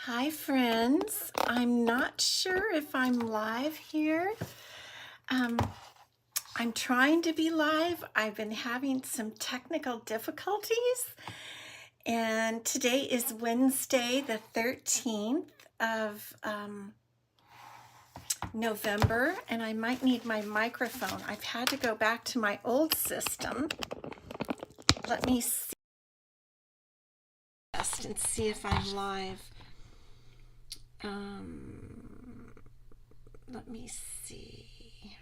Hi friends, I'm not sure if I'm live here. Um, I'm trying to be live. I've been having some technical difficulties, and today is Wednesday the 13th of November, and I might need my microphone. I've had to go back to my old system. Let me see and see if I'm live. Let me see.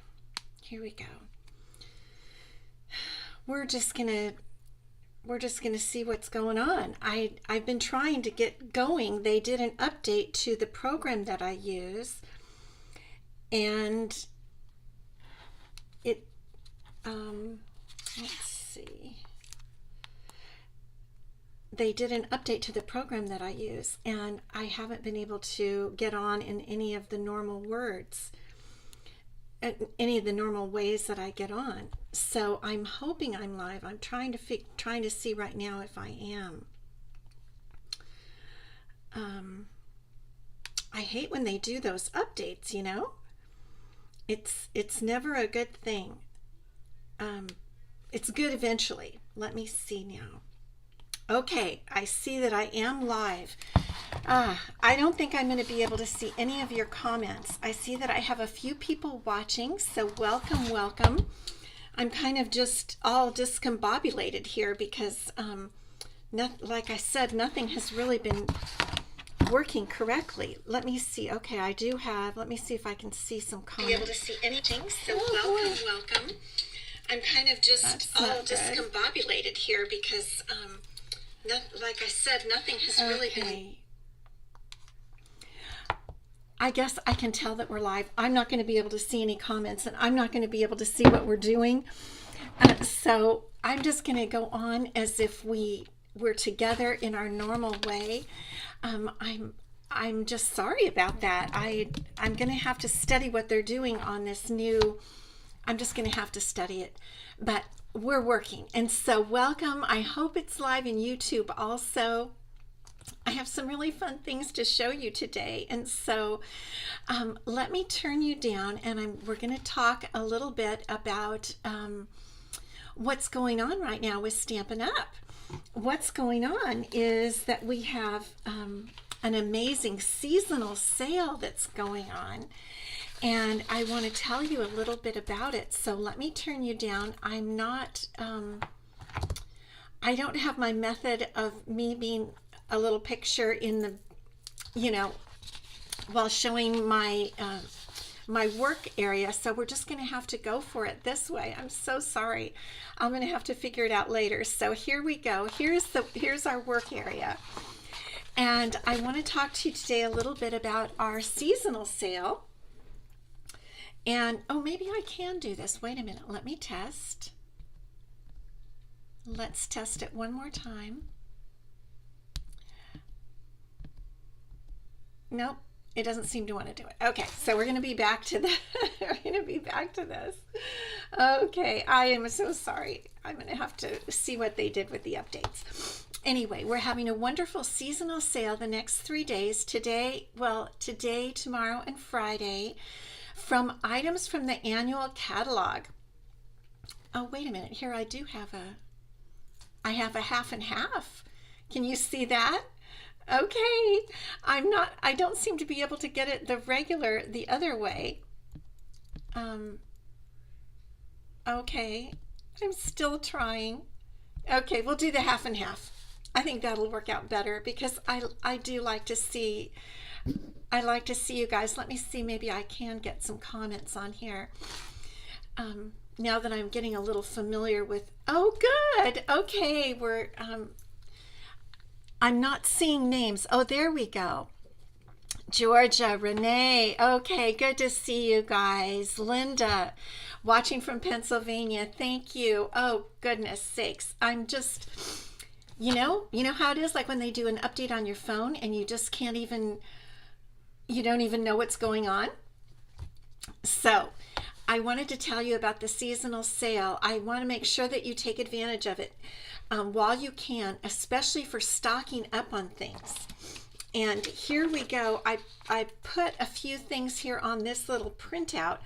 Here we go. We're just gonna see what's going on. I've been trying to get going. They did an update to the program that I use, and it let's see. They did an update to the program that I use, and I haven't been able to get on in any of the normal words, any of the normal ways that I get on. So I'm hoping I'm live. I'm trying to see right now if I am. I hate when they do those updates, you know. It's never a good thing. It's good eventually. Let me see now. Okay, I see that I am live. I don't think I'm going to be able to see any of your comments. I see that I have a few people watching, so welcome, welcome. I'm kind of just all discombobulated here because, like I said, nothing has really been working correctly. Let me see. Okay, I do have, let me see if I can see some comments. Be able to see anything, so welcome. I'm kind of just all discombobulated here because, like I said, nothing has really been. I guess I can tell that we're live. I'm not going to be able to see any comments, and I'm not going to be able to see what we're doing. So I'm just going to go on as if we were together in our normal way. I'm just sorry about that. I'm going to have to study what they're doing on this new. I'm just going to have to study it, but we're working. And so welcome. I hope it's live in YouTube also. I have some really fun things to show you today. And so let me turn you down, and we're going to talk a little bit about what's going on right now with Stampin' Up. What's going on is that we have an amazing seasonal sale that's going on. And I want to tell you a little bit about it. So let me turn you down. I'm not, I don't have my method of me being a little picture in the, while showing my, my work area. So we're just going to have to go for it this way. I'm so sorry. I'm going to have to figure it out later. So here we go. Here's our work area. And I want to talk to you today a little bit about our seasonal sale. And, oh, maybe I can do this. Wait a minute. Let me test. Let's test it one more time. Nope, it doesn't seem to want to do it. Okay, so we're going to be back to the we're going to be back to this. Okay, I am so sorry. I'm going to have to see what they did with the updates. Anyway, we're having a wonderful seasonal sale the next 3 days. Today, tomorrow, and Friday, from items from the annual catalog. Oh, wait a minute. Here I do have I have a half and half. Can you see that? Okay. I don't seem to be able to get it the other way. Okay. I'm still trying. Okay, we'll do the half and half. I think that'll work out better because I do like to see you guys. Let me see, maybe I can get some comments on here. Now that I'm getting a little familiar with, oh good, okay, I'm not seeing names. Oh, there we go. Georgia, Renee, okay, good to see you guys. Linda, watching from Pennsylvania, thank you. Oh, goodness sakes. I'm just, you know how it is, like when they do an update on your phone and you just can't even, you don't even know what's going on. So I wanted to tell you about the seasonal sale. I want to make sure that you take advantage of it while you can, especially for stocking up on things. And here we go. I put a few things here on this little printout.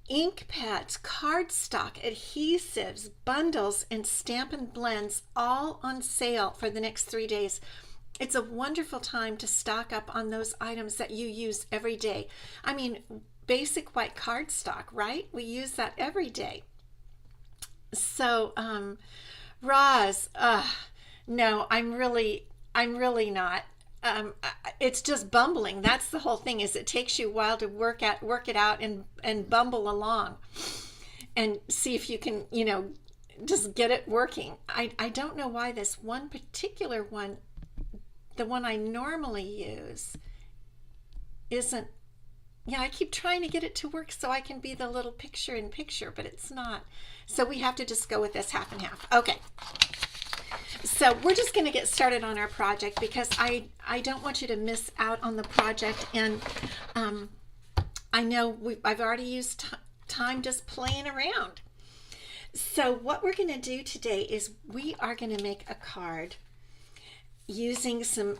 Ink pads, cardstock, adhesives, bundles, and Stampin' Blends all on sale for the next 3 days. It's a wonderful time to stock up on those items that you use every day. I mean, basic white cardstock, right? We use that every day. So, Roz, no, I'm really not. It's just bumbling. That's the whole thing. Is it takes you a while to work it out and bumble along and see if you can, just get it working. I don't know why this one particular one, the one I normally use, isn't. Yeah, I keep trying to get it to work so I can be the little picture in picture, but it's not. So we have to just go with this half and half. Okay. So we're just going to get started on our project because I don't want you to miss out on the project. And I know I've already used time just playing around. So what we're going to do today is we are going to make a card using some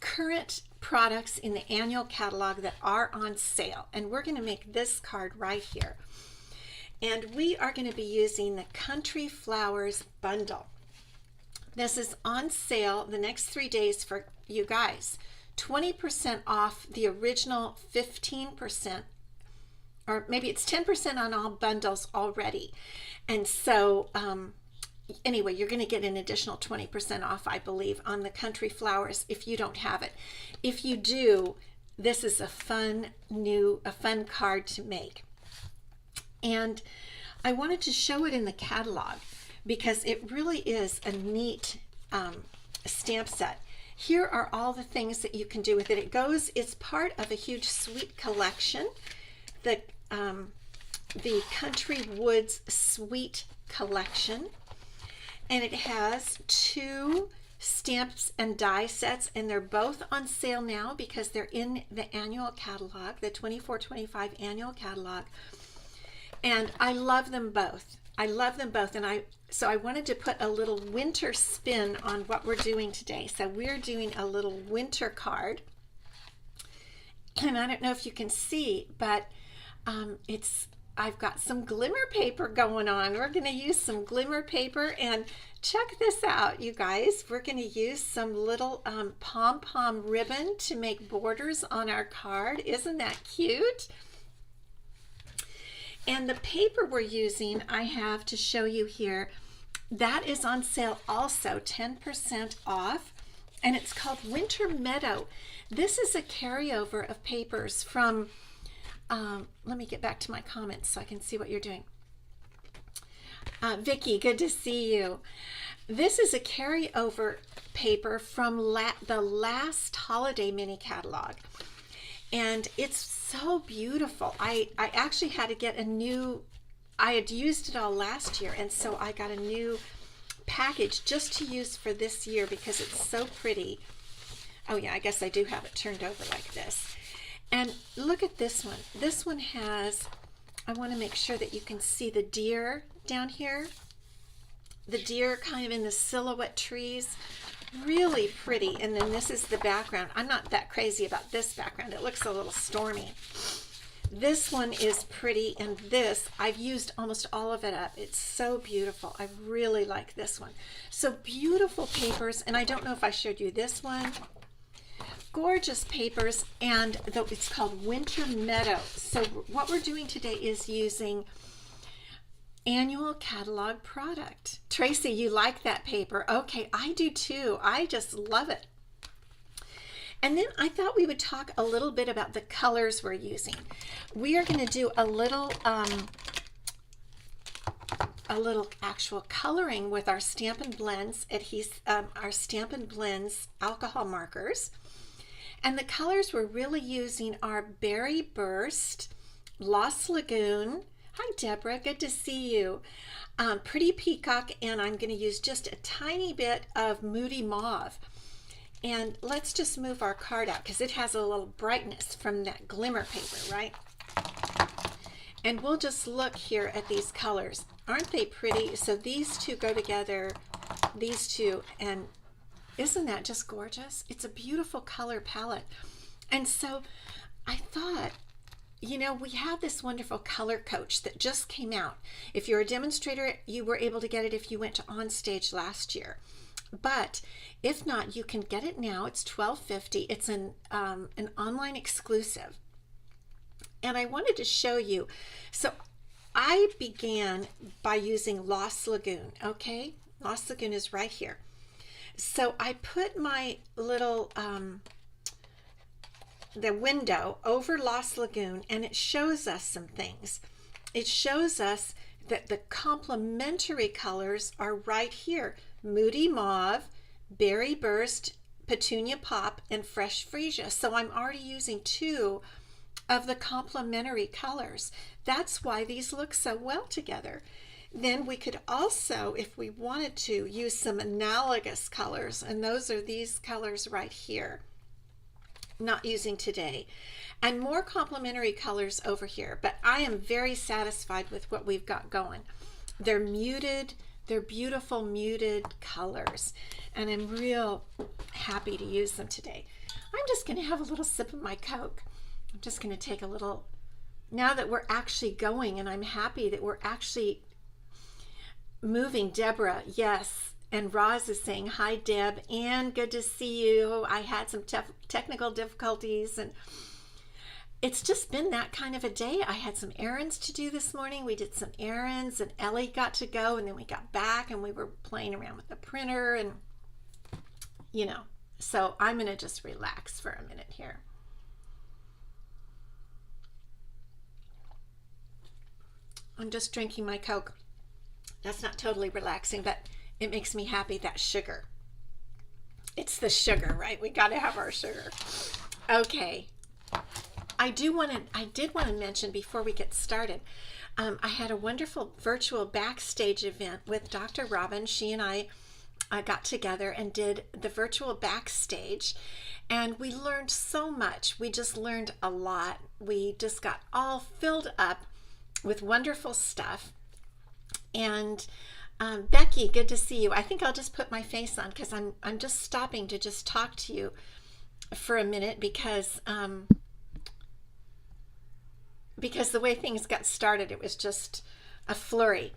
current products in the annual catalog that are on sale. And we're going to make this card right here. And we are going to be using the Country Flowers bundle. This is on sale the next 3 days for you guys. 20% off the original 15%, or maybe it's 10% on all bundles already. And so anyway, you're going to get an additional 20% off, I believe, on the Country Flowers if you don't have it. If you do, this is a fun card to make. And I wanted to show it in the catalog because it really is a neat stamp set. Here are all the things that you can do with it. It's part of a huge sweet collection, the Country Woods Sweet Collection. And it has 2 stamps and die sets, and they're both on sale now because they're in the annual catalog, the 24-25 annual catalog. And I love them both. And so I wanted to put a little winter spin on what we're doing today. So we're doing a little winter card. And I don't know if you can see, but I've got some glimmer paper going on. We're going to use some glimmer paper, and check this out, you guys. We're going to use some little pom-pom ribbon to make borders on our card. Isn't that cute? And the paper we're using, I have to show you here, that is on sale also, 10% off, and it's called Winter Meadow. This is a carryover of papers from, let me get back to my comments so I can see what you're doing. Vicki, good to see you. This is a carryover paper from the last holiday mini catalog. And it's so beautiful. I actually had to get I had used it all last year, and so I got a new package just to use for this year because it's so pretty. Oh yeah, I guess I do have it turned over like this. And look at this one. This one has, I want to make sure that you can see the deer down here. The deer kind of in the silhouette trees. Really pretty. And then this is the background. I'm not that crazy about this background. It looks a little stormy. This one is pretty, and this, I've used almost all of it up. It's so beautiful. I really like this one. So beautiful papers, and I don't know if I showed you this one. Gorgeous papers, and it's called Winter Meadow. So what we're doing today is using annual catalog product. Tracy, you like that paper? Okay, I do too. I just love it. And then I thought we would talk a little bit about the colors we're using. We are going to do a little actual coloring with our Stampin' Blends our Stampin' Blends alcohol markers. And the colors we're really using are Berry Burst, Lost Lagoon. Hi, Deborah. Good to see you. Pretty Peacock, and I'm going to use just a tiny bit of Moody Mauve. And let's just move our card out because it has a little brightness from that glimmer paper, right? And we'll just look here at these colors. Aren't they pretty? So these two go together, these two, and Isn't that just gorgeous? It's a beautiful color palette. And so I thought, you know, we have this wonderful color coach that just came out. If you're a demonstrator, you were able to get it if you went to Onstage last year. But if not, you can get it now. It's $12.50. It's an online exclusive. And I wanted to show you. So I began by using Lost Lagoon, okay? Lost Lagoon is right here. So I put my little, the window over Lost Lagoon, and it shows us some things. It shows us that the complementary colors are right here. Moody Mauve, Berry Burst, Petunia Pop, and Fresh Freesia. So I'm already using 2 of the complementary colors. That's why these look so well together. Then we could also, if we wanted to, use some analogous colors, and those are these colors right here. Not using today. And more complementary colors over here, but I am very satisfied with what we've got going. They're muted, they're beautiful muted colors, and I'm real happy to use them today. I'm just going to have a little sip of my Coke. I'm just going to take a little, now that we're actually going, and I'm happy that we're actually moving. Deborah, yes. And Roz is saying, hi, Deb, and good to see you. I had some technical difficulties, and it's just been that kind of a day. I had some errands to do this morning. We did some errands, and Ellie got to go, and then we got back, and we were playing around with the printer, and, you know, so I'm going to just relax for a minute here. I'm just drinking my Coke. That's not totally relaxing, but it makes me happy. That sugar. It's the sugar, right? We got to have our sugar. Okay. I did want to mention before we get started, I had a wonderful virtual backstage event with Dr. Robin. She and I got together and did the virtual backstage, and we learned so much. We just learned a lot. We just got all filled up with wonderful stuff. And Becky, good to see you. I think I'll just put my face on because I'm just stopping to just talk to you for a minute because the way things got started, it was just a flurry.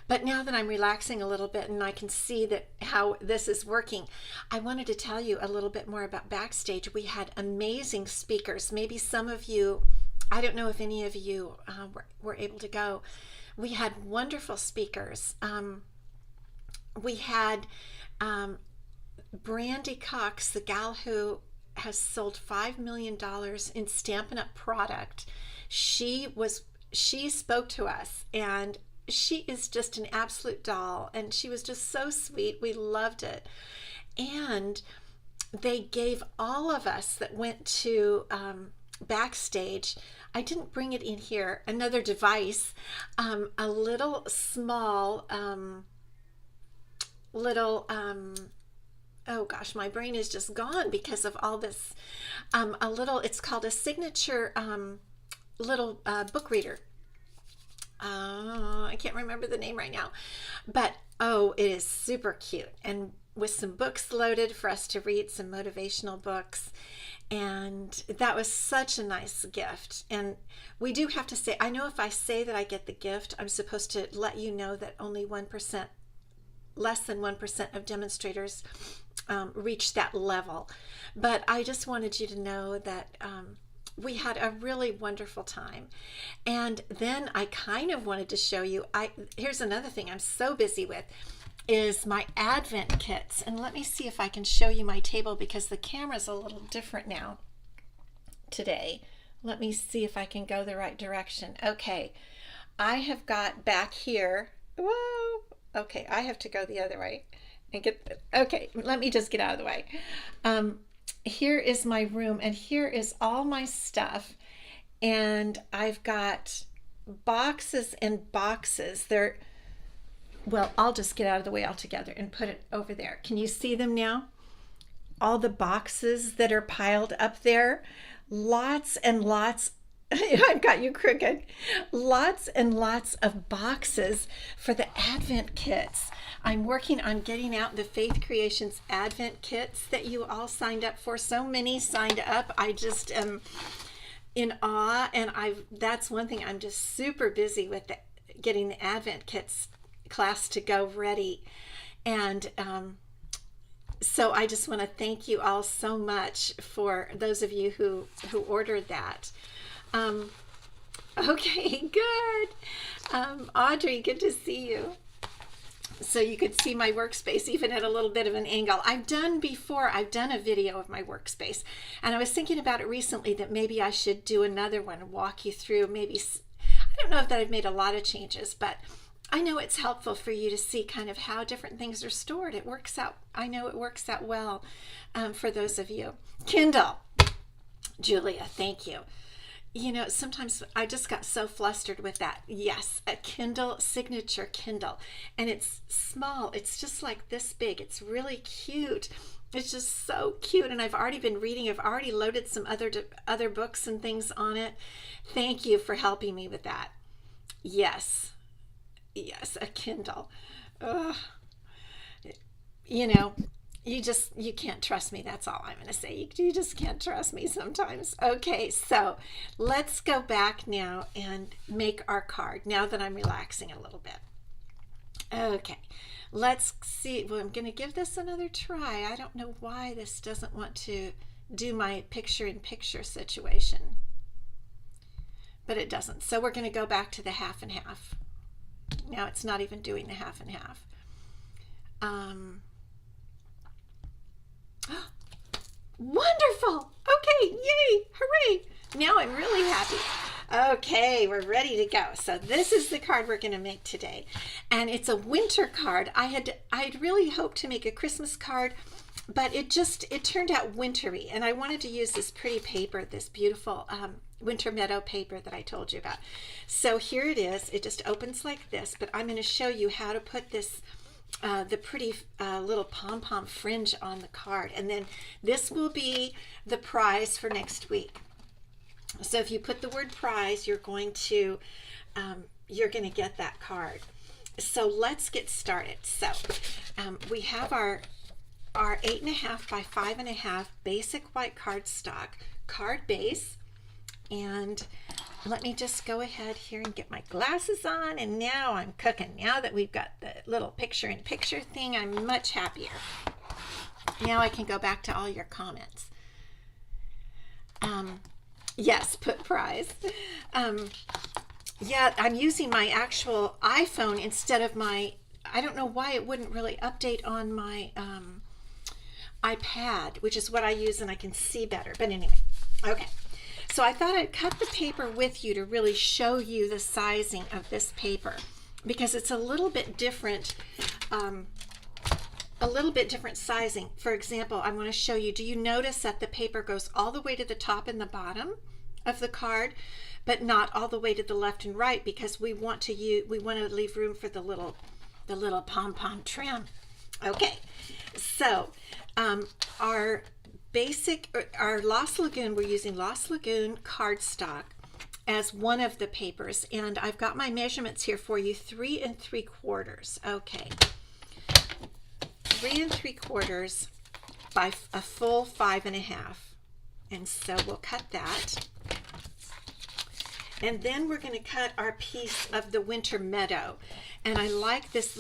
But now that I'm relaxing a little bit and I can see that how this is working, I wanted to tell you a little bit more about Backstage. We had amazing speakers. Maybe some of you, I don't know if any of you were able to go. We had wonderful speakers. We had Brandy Cox, the gal who has sold $5 million in Stampin' Up! Product. She spoke to us, and she is just an absolute doll, and she was just so sweet. We loved it. And they gave all of us that went to Backstage, I didn't bring it in here, another device, a little small, oh gosh, my brain is just gone because of all this, it's called a signature little book reader. I can't remember the name right now, but oh, it is super cute, and with some books loaded for us to read, some motivational books. And that was such a nice gift. And we do have to say, I know if I say that I get the gift, I'm supposed to let you know that only 1%, less than 1% of demonstrators reach that level. But I just wanted you to know that we had a really wonderful time. And then I kind of wanted to show you, here's another thing I'm so busy with, is my Advent kits. And let me see if I can show you my table because the camera's a little different now today. Let me see if I can go the right direction. Okay, I have got back here, whoa, okay, I have to go the other way and get, okay, let me just get out of the way. Here is my room, and here is all my stuff, and I've got boxes and boxes. Well, I'll just get out of the way altogether and put it over there. Can you see them now? All the boxes that are piled up there. Lots and lots I've got you crooked. Lots and lots of boxes for the Advent kits. I'm working on getting out the Faith Creations Advent kits that you all signed up for. So many signed up. I just am in awe, and that's one thing. I'm just super busy with getting the Advent kits class to go ready. And so I just want to thank you all so much for those of you who ordered that. Okay, good. Audrey, good to see you. So you could see my workspace even at a little bit of an angle. I've done a video of my workspace, and I was thinking about it recently that maybe I should do another one and walk you through. Maybe, I don't know if that I've made a lot of changes, but I know it's helpful for you to see kind of how different things are stored. It works out. I know it works out well for those of you. Kindle, Julia, thank you. You know, sometimes I just got so flustered with that. Yes, a Kindle, signature Kindle. And it's small. It's just like this big. It's really cute. It's just so cute. And I've already been reading. I've already loaded some other books and things on it. Thank you for helping me with that. Yes. Yes, a Kindle. Ugh. You know, you can't trust me. That's all I'm going to say. You just can't trust me sometimes. Okay, so let's go back now and make our card now that I'm relaxing a little bit. Okay, let's see. Well, I'm going to give this another try. I don't know why this doesn't want to do my picture-in-picture situation, but it doesn't. So we're going to go back to the half and half. Now it's not even doing the half and half. Wonderful. Okay, yay, hooray. Now I'm really happy. Okay, we're ready to go. So this is the card we're going to make today. And it's a winter card. I'd really hoped to make a Christmas card, but it turned out wintry. And I wanted to use this pretty paper, this beautiful winter meadow paper that I told you about. So here it is. It just opens like this, but I'm going to show you how to put this the pretty little pom-pom fringe on the card, and then this will be the prize for next week. So if you put the word prize, you're going to get that card. So let's get started. So we have our 8.5 by 5.5 basic white cardstock card base. And let me just go ahead here and get my glasses on. And now I'm cooking. Now that we've got the little picture-in-picture thing, I'm much happier. Now I can go back to all your comments. Yes, put prize. Yeah, I'm using my actual iPhone instead of my, I don't know why it wouldn't really update on my iPad, which is what I use and I can see better. But anyway, okay. So I thought I'd cut the paper with you to really show you the sizing of this paper, because it's a little bit different sizing. For example, I want to show you, do you notice that the paper goes all the way to the top and the bottom of the card, but not all the way to the left and right, because we want to leave room for the little pom-pom trim. Okay, so our Lost Lagoon, we're using Lost Lagoon cardstock as one of the papers, and I've got my measurements here for you, 3 3/4. Okay, 3 3/4 by a full 5.5, and so we'll cut that. And then we're going to cut our piece of the winter meadow, and I like this.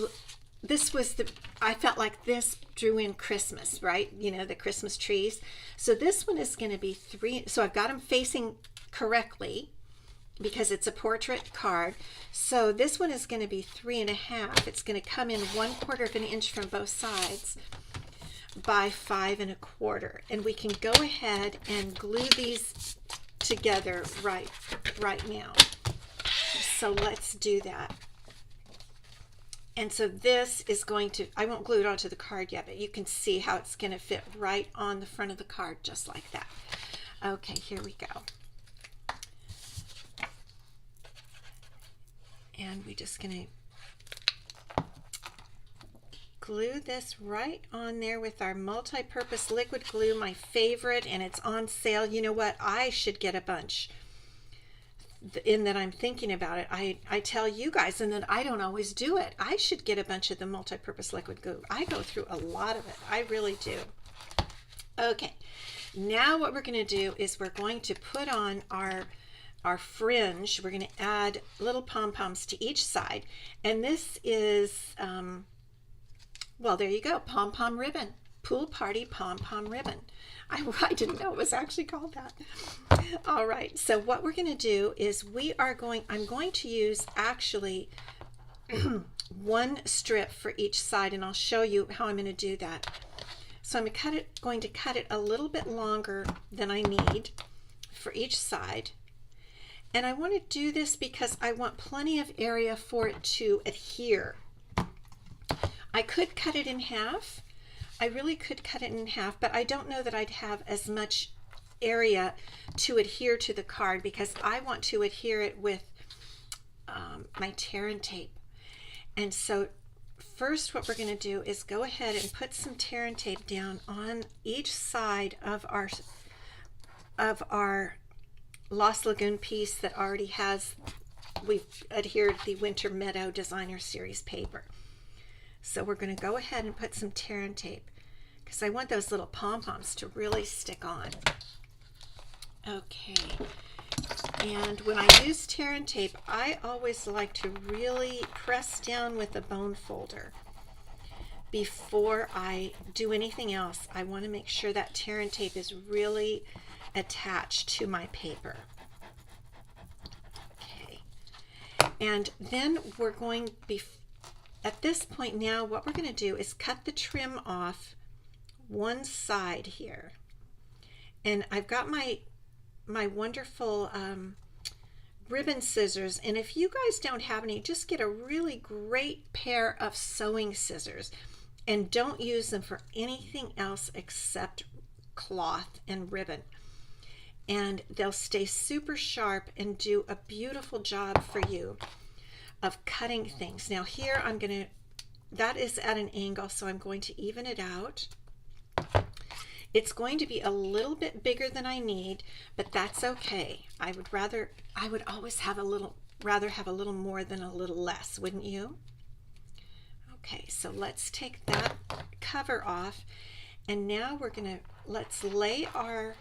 I felt like this drew in Christmas, right? You know, the Christmas trees. So this one is going to be 3. So I've got them facing correctly because it's a portrait card. So this one is going to be 3.5. It's going to come in 1/4 of an inch from both sides by 5 1/4. And we can go ahead and glue these together right now. So let's do that. And so this is going to, I won't glue it onto the card yet, but you can see how it's going to fit right on the front of the card, just like that. Okay, here we go. And we're just going to glue this right on there with our multi-purpose liquid glue, my favorite, and it's on sale. You know what? I should get a bunch. in that I'm thinking about it, I tell you guys, and then I don't always do it. I should get a bunch of the multi-purpose liquid glue. I go through a lot of it. I really do. Okay, now what we're going to do is we're going to put on our fringe. We're going to add little pom-poms to each side, and this is well, there you go, pom-pom ribbon. Pool party pom-pom ribbon. I didn't know it was actually called that. All right, so what we're going to do is I'm going to use actually one strip for each side, and I'll show you how I'm going to do that. So I'm going to cut it a little bit longer than I need for each side. And I want to do this because I want plenty of area for it to adhere. I could cut it in half. I really could cut it in half, but I don't know that I'd have as much area to adhere to the card because I want to adhere it with my tear and tape. And so first what we're going to do is go ahead and put some tear and tape down on each side of our Lost Lagoon piece that already has, we've adhered the Winter Meadow Designer Series paper. So we're going to go ahead and put some tear and tape because I want those little pom-poms to really stick on. Okay, and when I use tear and tape, I always like to really press down with a bone folder before I do anything else. I want to make sure that tear and tape is really attached to my paper. Okay, and then we're going to be, at this point now, what we're going to do is cut the trim off one side here. And I've got my wonderful ribbon scissors, and if you guys don't have any, just get a really great pair of sewing scissors and don't use them for anything else except cloth and ribbon, and they'll stay super sharp and do a beautiful job for you of cutting things. Now here that is at an angle, so I'm going to even it out. It's going to be a little bit bigger than I need, but that's okay. I would always rather have a little more than a little less, wouldn't you? Okay, so let's take that cover off, and now let's lay our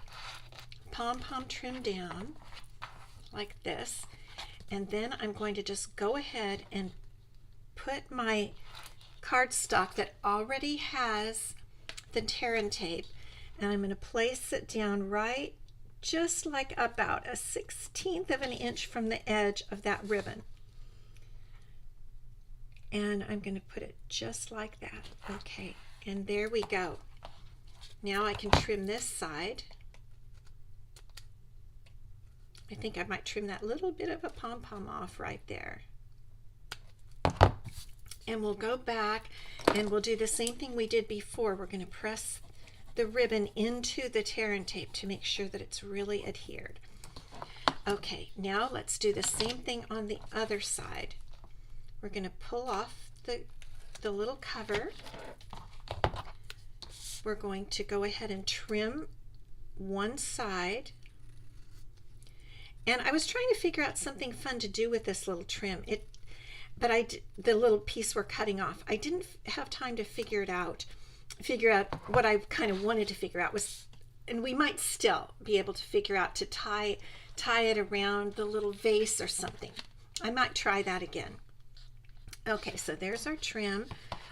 pom-pom trim down like this, and then I'm going to just go ahead and put my cardstock that already has the tear and tape, and I'm going to place it down right just like about a 1/16 of an inch from the edge of that ribbon, and I'm going to put it just like that. Okay, and there we go. Now I can trim this side. I think I might trim that little bit of a pom-pom off right there. And we'll go back and we'll do the same thing we did before. We're going to press the ribbon into the tear and tape to make sure that it's really adhered. Okay, now let's do the same thing on the other side. We're going to pull off the little cover. We're going to go ahead and trim one side. And I was trying to figure out something fun to do with this little trim. The little piece we're cutting off, I didn't have time to figure out what I kind of wanted to figure out was, and we might still be able to figure out, to tie it around the little vase or something. I might try that again. Okay, so there's our trim.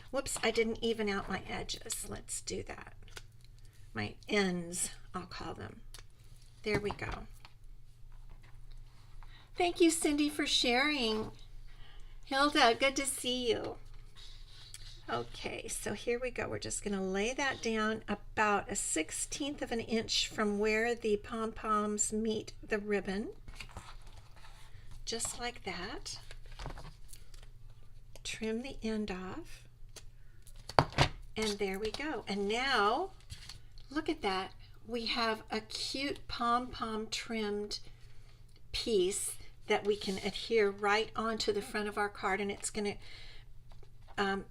Whoops, I didn't even out my edges. Let's do that. My ends, I'll call them. There we go. Thank you, Cindy, for sharing. Hilda, good to see you. Okay, so here we go. We're just going to lay that down about a 1/16 of an inch from where the pom-poms meet the ribbon. Just like that. Trim the end off. And there we go. And now, look at that. We have a cute pom-pom trimmed piece that we can adhere right onto the front of our card, and it's going to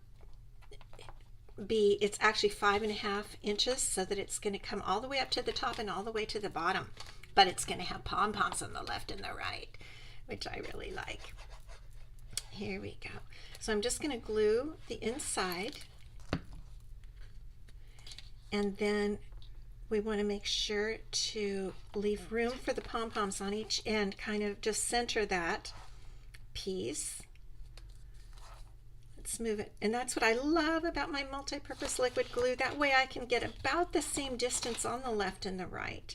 it's actually 5.5 inches, so that it's going to come all the way up to the top and all the way to the bottom, but it's going to have pom-poms on the left and the right. which I really like. Here we go. So I'm just going to glue the inside, and then we want to make sure to leave room for the pom-poms on each end, kind of just center that piece. Let's move it. And that's what I love about my multi-purpose liquid glue. That way I can get about the same distance on the left and the right.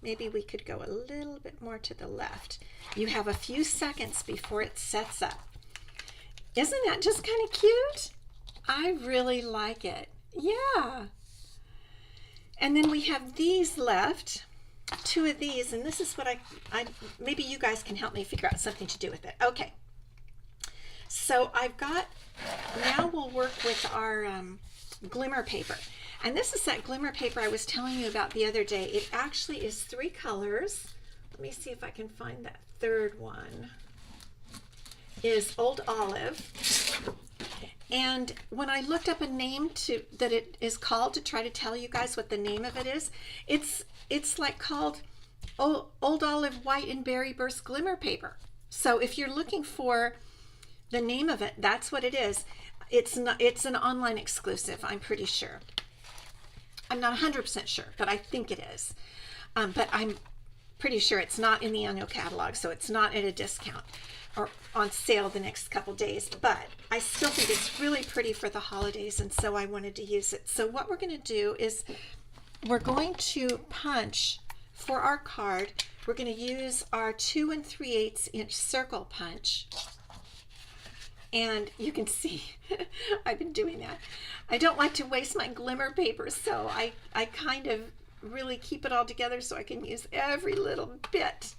Maybe we could go a little bit more to the left. You have a few seconds before it sets up. Isn't that just kind of cute? I really like it. Yeah. And then we have these left, 2 of these, and this is what I maybe you guys can help me figure out something to do with it. Okay. So I've got, now we'll work with our glimmer paper. And this is that glimmer paper I was telling you about the other day. It actually is 3 colors. Let me see if I can find that third one. Is Old Olive. And when I looked up a name that it is called to try to tell you guys what the name of it is, it's like called Old Olive White and Berry Burst Glimmer Paper. So if you're looking for the name of it, that's what it is. It's an online exclusive, I'm pretty sure. I'm not 100% sure, but I think it is. But I'm pretty sure it's not in the annual catalog, so it's not at a discount or on sale the next couple days. But I still think it's really pretty for the holidays, and so I wanted to use it. So what we're going to do is we're going to punch for our card. We're going to use our 2 3/8 inch circle punch. And you can see I've been doing that. I don't like to waste my glimmer paper, so I kind of really keep it all together so I can use every little bit.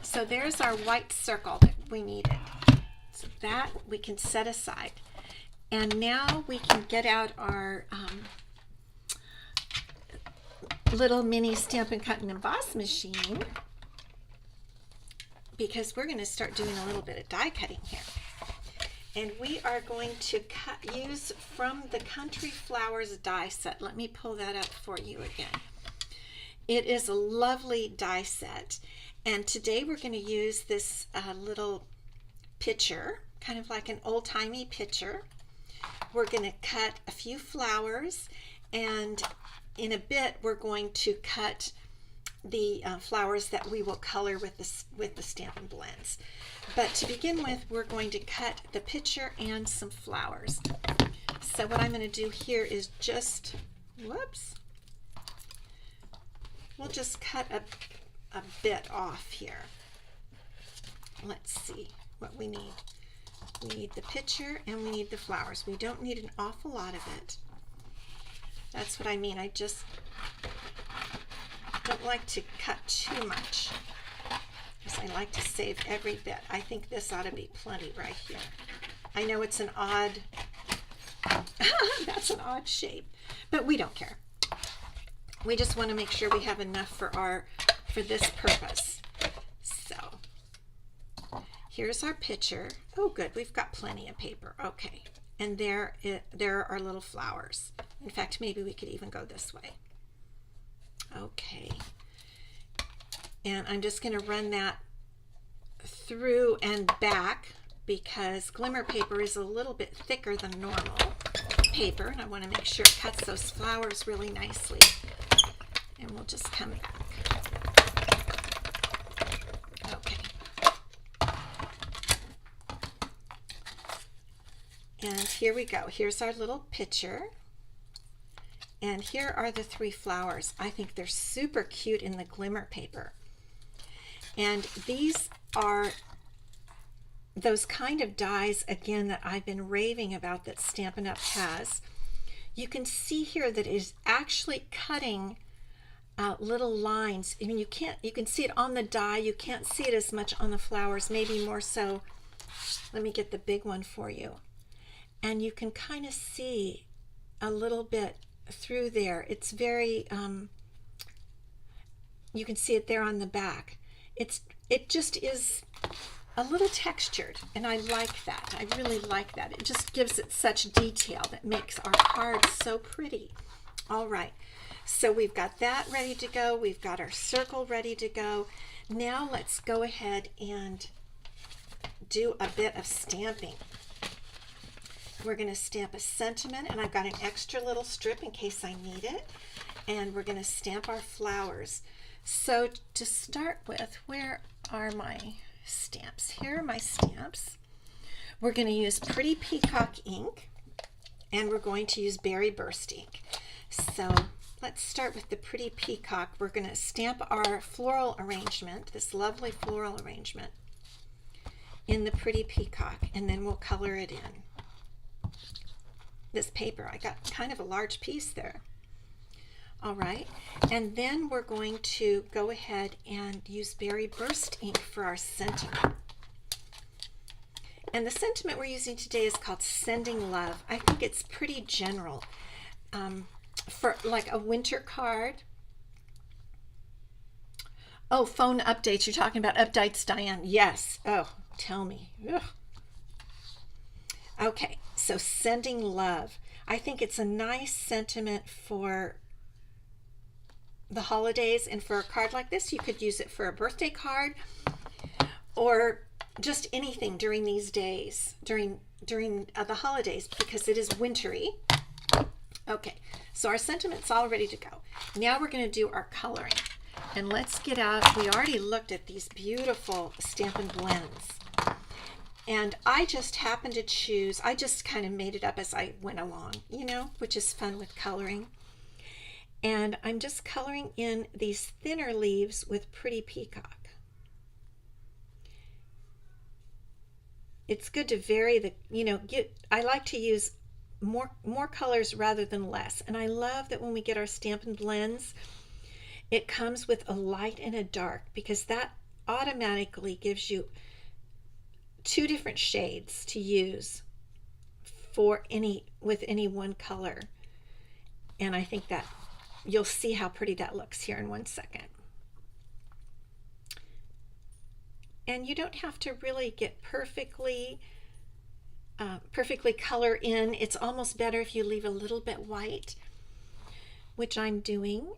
So there's our white circle that we needed. So that we can set aside. And now we can get out our little mini Stampin' Cut and Emboss machine, because we're going to start doing a little bit of die cutting here. And we are going to use from the Country Flowers die set. Let me pull that up for you again. It is a lovely die set. And today we're going to use this little pitcher, kind of like an old-timey pitcher. We're going to cut a few flowers, and in a bit we're going to cut the flowers that we will color with the Stampin' Blends. But to begin with, we're going to cut the pitcher and some flowers. So what I'm going to do here is just, whoops, we'll just cut a bit off here. Let's see what we need. We need the pitcher and we need the flowers. We don't need an awful lot of it. That's what I mean. I just don't like to cut too much, because I like to save every bit. I think this ought to be plenty right here. I know it's an odd, that's an odd shape, but we don't care. We just want to make sure we have enough for this purpose. So here's our pitcher. Oh good, we've got plenty of paper. Okay, and there are our little flowers. In fact, maybe we could even go this way. Okay, and I'm just going to run that through and back, because glimmer paper is a little bit thicker than normal paper, and I want to make sure it cuts those flowers really nicely. And we'll just come back. Okay. And here we go. Here's our little pitcher. And here are the 3 flowers. I think they're super cute in the glimmer paper. And these are those kind of dies, again, that I've been raving about that Stampin' Up! Has. You can see here that it is actually cutting little lines. I mean, you can see it on the die. You can't see it as much on the flowers, maybe more so. Let me get the big one for you. And you can kind of see a little bit through there. It's very you can see it there on the back. It just is a little textured, and I like that. I really like that. It just gives it such detail that makes our card so pretty. All right, so we've got that ready to go. We've got our circle ready to go. Now let's go ahead and do a bit of stamping. We're going to stamp a sentiment, and I've got an extra little strip in case I need it. And we're going to stamp our flowers. So to start with, where are my stamps? Here are my stamps. We're going to use Pretty Peacock ink, and we're going to use Berry Burst ink. So let's start with the Pretty Peacock. We're going to stamp our floral arrangement, this lovely floral arrangement, in the Pretty Peacock, and then we'll color it in. This paper, I got kind of a large piece there. All right, and then we're going to go ahead and use Berry Burst ink for our sentiment. And the sentiment we're using today is called Sending Love. I think it's pretty general for like a winter card. Oh, phone updates. You're talking about updates, Diane. Yes. Oh, tell me. Ugh. Okay, so Sending Love. I think it's a nice sentiment for the holidays, and for a card like this, you could use it for a birthday card or just anything during these days, during the holidays, because it is wintry. Okay, so our sentiment's all ready to go. Now we're going to do our coloring. And let's get out, we already looked at these beautiful Stampin' Blends. And I just happened to choose, I just kind of made it up as I went along, you know, which is fun with coloring. And I'm just coloring in these thinner leaves with Pretty Peacock. It's good to vary the, you know, I like to use more colors rather than less. And I love that when we get our Stampin' Blends, it comes with a light and a dark, because that automatically gives you two different shades to use for with any one color. And I think that you'll see how pretty that looks here in 1 second. And you don't have to really get perfectly color in. It's almost better if you leave a little bit white, which I'm doing.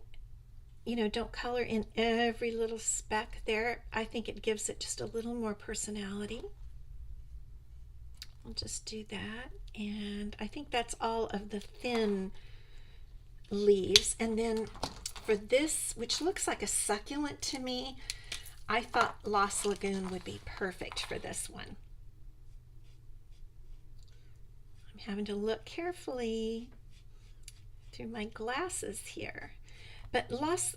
You know, don't color in every little speck there. I think it gives it just a little more personality. I'll just do that. And I think that's all of the thin leaves. And then for this, which looks like a succulent to me, I thought Lost Lagoon would be perfect for this one. I'm having to look carefully through my glasses here. But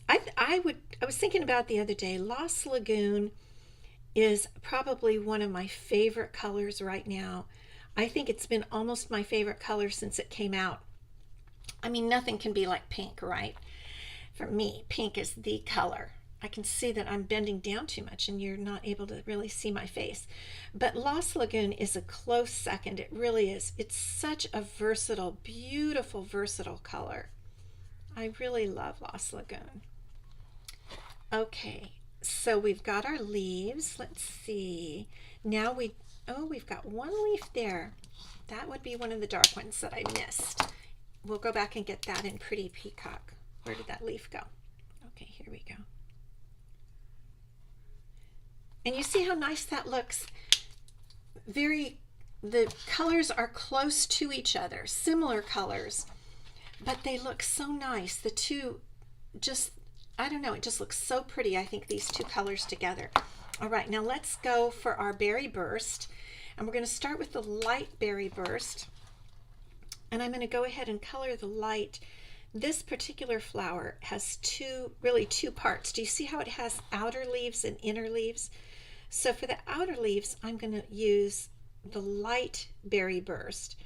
I was thinking about the other day, Lost Lagoon is probably one of my favorite colors right now. I think it's been almost my favorite color since it came out. I mean, nothing can be like pink, right? For me, pink is the color. I can see that I'm bending down too much and you're not able to really see my face. But Lost Lagoon is a close second. It really is. It's such a versatile, beautiful, versatile color. I really love Lost Lagoon. Okay, so we've got our leaves. Let's see. Now we've got one leaf there. That would be one of the dark ones that I missed. We'll go back and get that in Pretty Peacock. Where did that leaf go? Okay, here we go. And you see how nice that looks? The colors are close to each other, similar colors, but they look so nice. The two just, I don't know, it just looks so pretty. I think these two colors together. All right, now let's go for our Berry Burst. And we're going to start with the light Berry Burst. And I'm going to go ahead and color the light. This particular flower has really two parts. Do you see how it has outer leaves and inner leaves? So for the outer leaves, I'm going to use the light Berry Burst.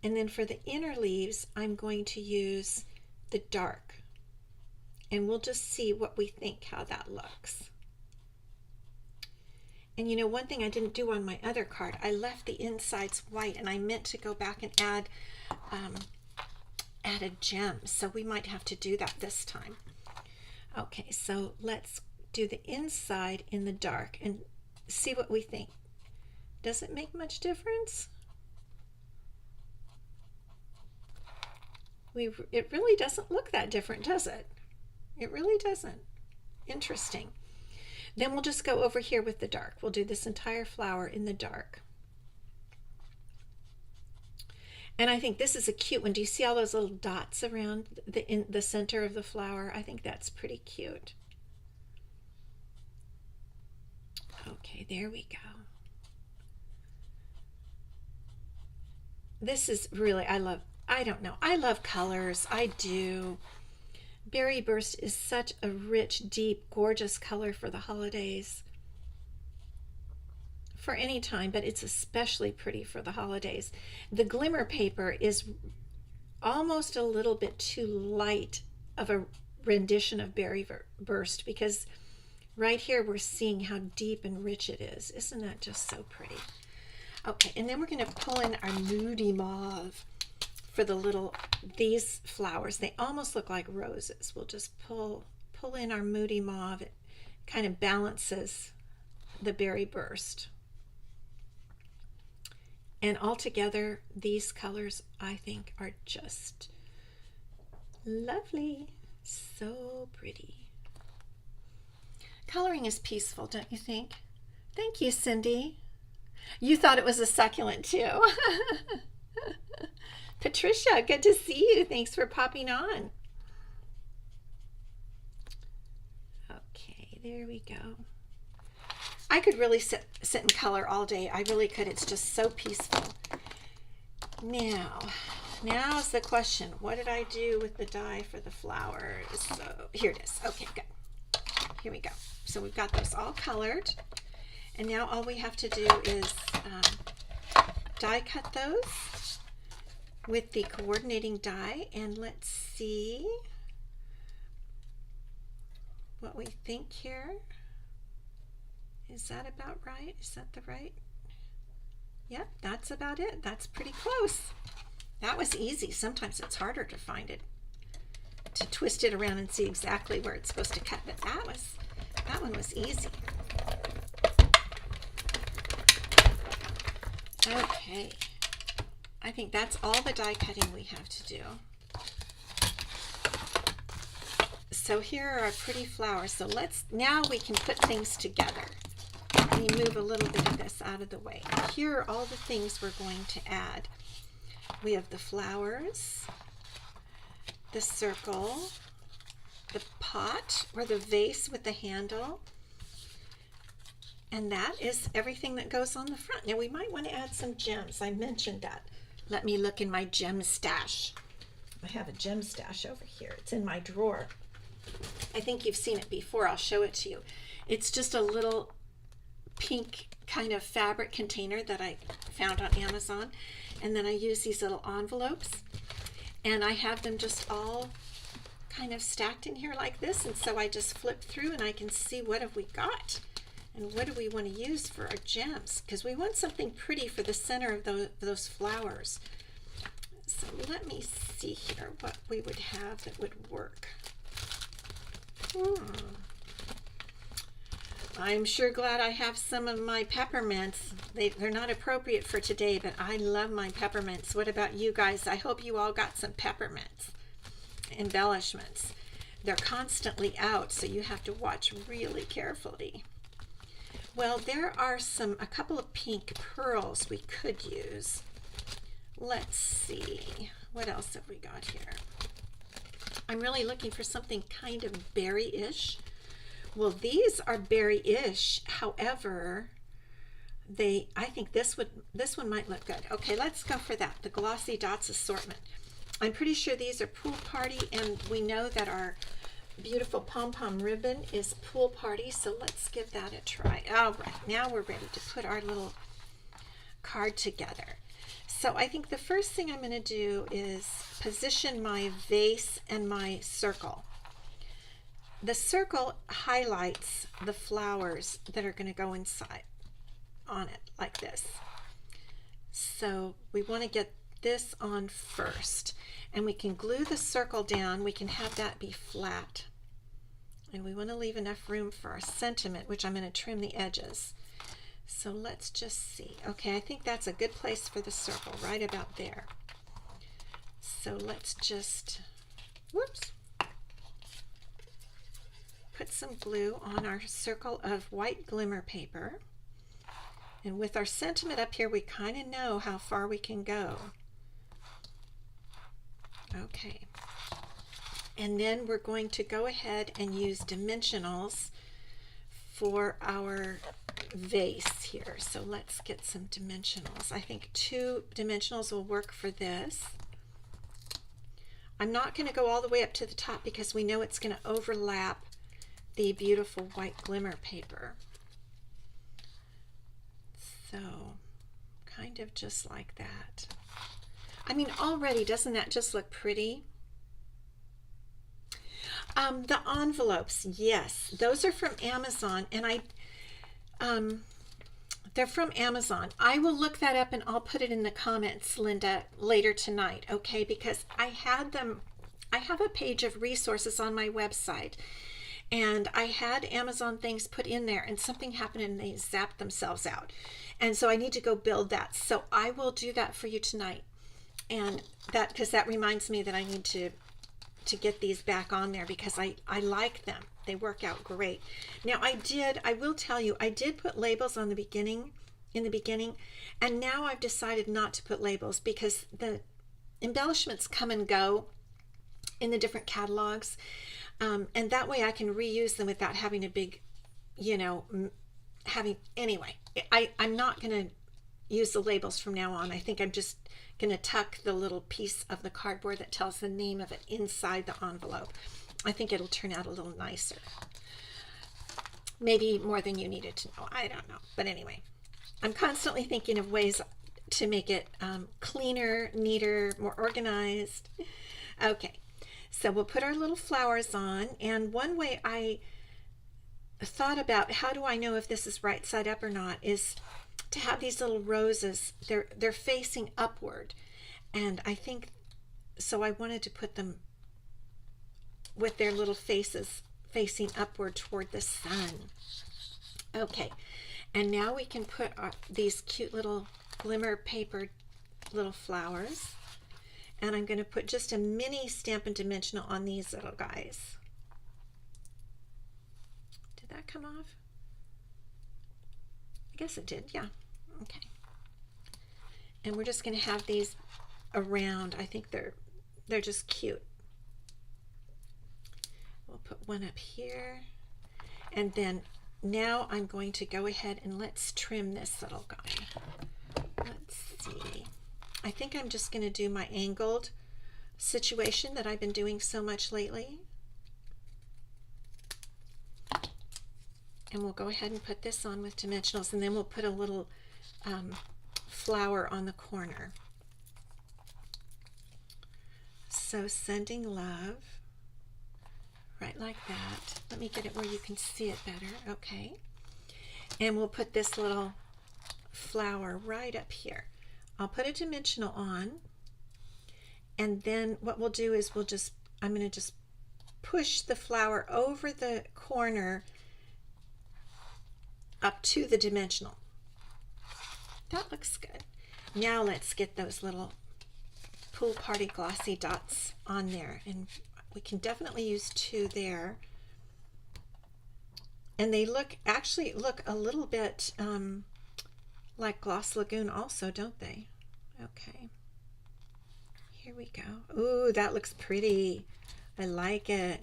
And then for the inner leaves, I'm going to use the dark. And we'll just see what we think, how that looks. And you know, one thing I didn't do on my other card, I left the insides white, and I meant to go back and add a gem. So we might have to do that this time. Okay, so let's do the inside in the dark and see what we think. Does it make much difference? It really doesn't look that different, does it? It really doesn't. Interesting. Then we'll just go over here with the dark. We'll do this entire flower in the dark. And I think this is a cute one. Do you see all those little dots around in the center of the flower? I think that's pretty cute. Okay, there we go. This is really, I love colors. I do. Berry Burst is such a rich, deep, gorgeous color for the holidays. For any time, but it's especially pretty for the holidays. The glimmer paper is almost a little bit too light of a rendition of Berry Burst, because right here we're seeing how deep and rich it is. Isn't that just so pretty? Okay, and then we're going to pull in our Moody Mauve for these flowers. They almost look like roses. We'll just pull in our Moody Mauve. It kind of balances the Berry Burst. And altogether, these colors, I think, are just lovely. So pretty. Coloring is peaceful, don't you think? Thank you, Cindy. You thought it was a succulent, too. Patricia, good to see you. Thanks for popping on. Okay, there we go. I could really sit and color all day. I really could. It's just so peaceful. Now's the question. What did I do with the dye for the flowers? So here it is. Okay, good. Here we go. So we've got those all colored. And now all we have to do is die cut those with the coordinating die. And let's see what we think here. Is that about right? Is that the right? Yep, that's about it. That's pretty close. That was easy. Sometimes it's harder to find it, to twist it around and see exactly where it's supposed to cut, but that one was easy. Okay, I think that's all the die cutting we have to do. So here are our pretty flowers. So now we can put things together. Let me move a little bit of this out of the way. Here are all the things we're going to add. We have the flowers, the circle, the pot or the vase with the handle, and that is everything that goes on the front. Now we might want to add some gems. I mentioned that. Let me look in my gem stash. I have a gem stash over here. It's in my drawer. I think you've seen it before. I'll show it to you. It's just a little pink kind of fabric container that I found on Amazon, and then I use these little envelopes, and I have them just all kind of stacked in here like this, and so I just flip through and I can see what have we got and what do we want to use for our gems, because we want something pretty for the center of those flowers. So let me see here what we would have that would work. I'm sure glad I have some of my peppermints. They're not appropriate for today, but I love my peppermints. What about you guys? I hope you all got some peppermints embellishments. They're constantly out, so you have to watch really carefully. Well, there are a couple of pink pearls we could use. Let's see. What else have we got here? I'm really looking for something kind of berry-ish. Well, these are berry-ish. However, I think this one might look good. Okay, let's go for that. The Glossy Dots assortment. I'm pretty sure these are Pool Party, and we know that our beautiful pom-pom ribbon is Pool Party, so let's give that a try. All right, now we're ready to put our little card together. So I think the first thing I'm going to do is position my vase and my circle. The circle highlights the flowers that are going to go inside on it like this. So we want to get this on first, and we can glue the circle down. We can have that be flat, and we want to leave enough room for our sentiment, which I'm going to trim the edges. So let's just see. Okay, I think that's a good place for the circle, right about there. So let's just, whoops. put some glue on our circle of white glimmer paper. And with our sentiment up here, we kind of know how far we can go. Okay. And then we're going to go ahead and use dimensionals for our vase here. So let's get some dimensionals. I think 2 dimensionals will work for this. I'm not going to go all the way up to the top because we know it's going to overlap the beautiful white glimmer paper. So kind of just like that. I mean, already, doesn't that just look pretty? The envelopes, yes, those are from Amazon, and they're from Amazon. I will look that up and I'll put it in the comments, Linda, later tonight, okay? Because I have a page of resources on my website, and I had Amazon things put in there, and something happened and they zapped themselves out. And so I need to go build that. So I will do that for you tonight. And because that reminds me that I need to get these back on there because I like them. They work out great. Now I will tell you, I did put labels in the beginning, and now I've decided not to put labels because the embellishments come and go in the different catalogs. And that way I can reuse them without having a big, anyway, I'm not going to use the labels from now on. I think I'm just going to tuck the little piece of the cardboard that tells the name of it inside the envelope. I think it'll turn out a little nicer. Maybe more than you needed to know. I don't know. But anyway, I'm constantly thinking of ways to make it cleaner, neater, more organized. Okay, so we'll put our little flowers on. And one way I thought about how do I know if this is right side up or not is to have these little roses. They're facing upward, and I think so I wanted to put them with their little faces facing upward toward the sun. Okay, and now we can put these cute little glimmer paper little flowers, and I'm going to put just a mini Stampin' Dimensional on these little guys. Did that come off? I guess it did, yeah. Okay. And we're just going to have these around. I think they're just cute. We'll put one up here. And then now I'm going to go ahead and let's trim this little guy. Let's see. I think I'm just going to do my angled situation that I've been doing so much lately. And we'll go ahead and put this on with dimensionals, and then we'll put a little flower on the corner. So sending love, right like that. Let me get it where you can see it better. Okay. And we'll put this little flower right up here. I'll put a dimensional on, and then what we'll do is I'm going to just push the flower over the corner up to the dimensional. That looks good. Now let's get those little Pool Party glossy dots on there, and we can definitely use 2 there. And they actually look a little bit like Gloss Lagoon also, don't they? Okay. Here we go. Ooh, that looks pretty. I like it.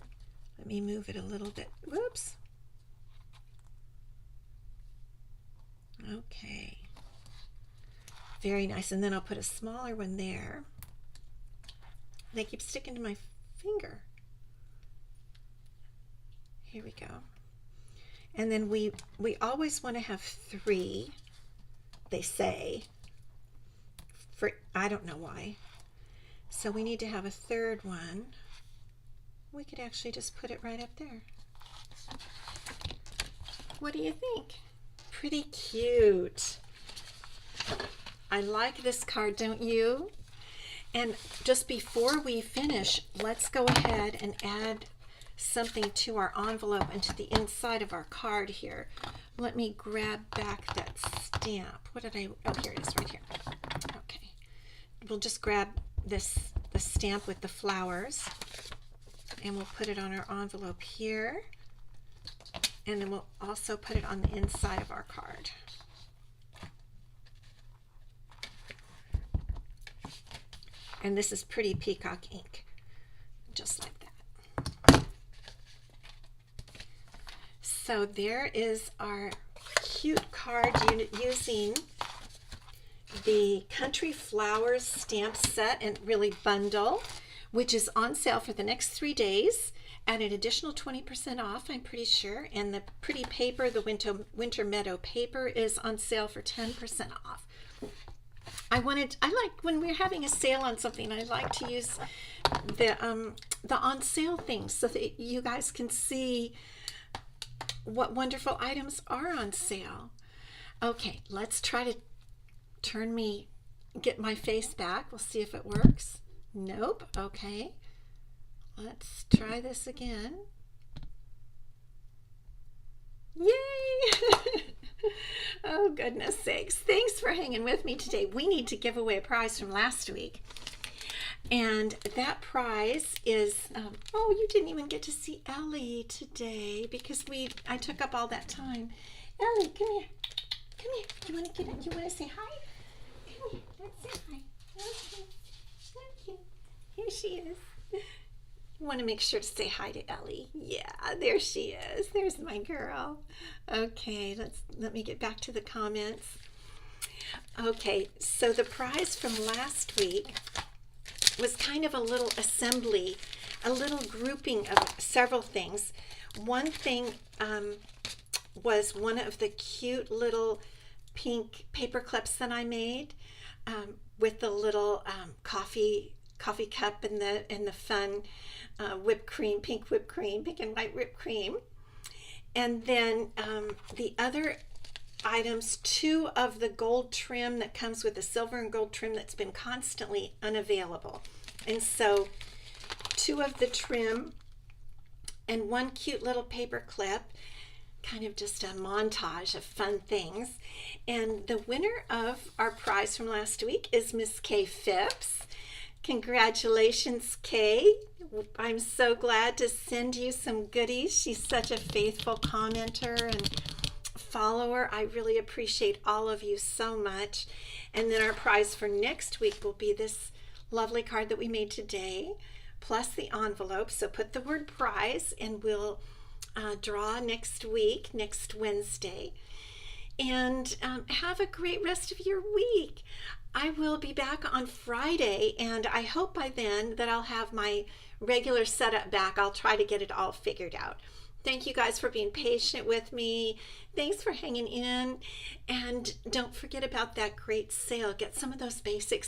Let me move it a little bit. Whoops. Okay. Very nice. And then I'll put a smaller one there. They keep sticking to my finger. Here we go. And then we always want to have 3, they say. I don't know why. So we need to have a 3rd one. We could actually just put it right up there. What do you think? Pretty cute. I like this card, don't you? And just before we finish, let's go ahead and add something to our envelope and to the inside of our card here. Let me grab back that stamp. Oh, here it is right here. Okay. We'll just grab the stamp with the flowers, and we'll put it on our envelope here. And then we'll also put it on the inside of our card. And this is pretty peacock ink, just like that. So there is our cute card using the Country Flowers stamp set and really bundle, which is on sale for the next 3 days at an additional 20% off, I'm pretty sure. And the pretty paper, the Winter Meadow paper, is on sale for 10% off. I like when we're having a sale on something, I like to use the on sale things so that you guys can see what wonderful items are on sale. Okay, let's try to get my face back. We'll see if it works. Nope. Okay. Let's try this again. Yay! Oh, goodness sakes. Thanks for hanging with me today. We need to give away a prize from last week. And that prize is, oh, you didn't even get to see Ellie today because I took up all that time. Ellie, come here. Come here. You want to say hi? Come here. Let's say hi. Okay. Okay. Here she is. You want to make sure to say hi to Ellie. Yeah, there she is. There's my girl. Okay, let me get back to the comments. Okay, so the prize from last week was kind of a little assembly, a little grouping of several things. One thing was one of the cute little pink paper clips that I made with the little coffee cup and the fun whipped cream, pink and white whipped cream. And then the other items, 2 of the gold trim that comes with the silver and gold trim that's been constantly unavailable. And so 2 of the trim and 1 cute little paper clip, kind of just a montage of fun things. And the winner of our prize from last week is Miss Kay Phipps. Congratulations, Kay. I'm so glad to send you some goodies. She's such a faithful commenter and follower. I really appreciate all of you so much. And then our prize for next week will be this lovely card that we made today, plus the envelope. So put the word prize and we'll draw next week, next Wednesday. And have a great rest of your week. I will be back on Friday, and I hope by then that I'll have my regular setup back. I'll try to get it all figured out. Thank you guys for being patient with me. Thanks for hanging in. And don't forget about that great sale. Get some of those basics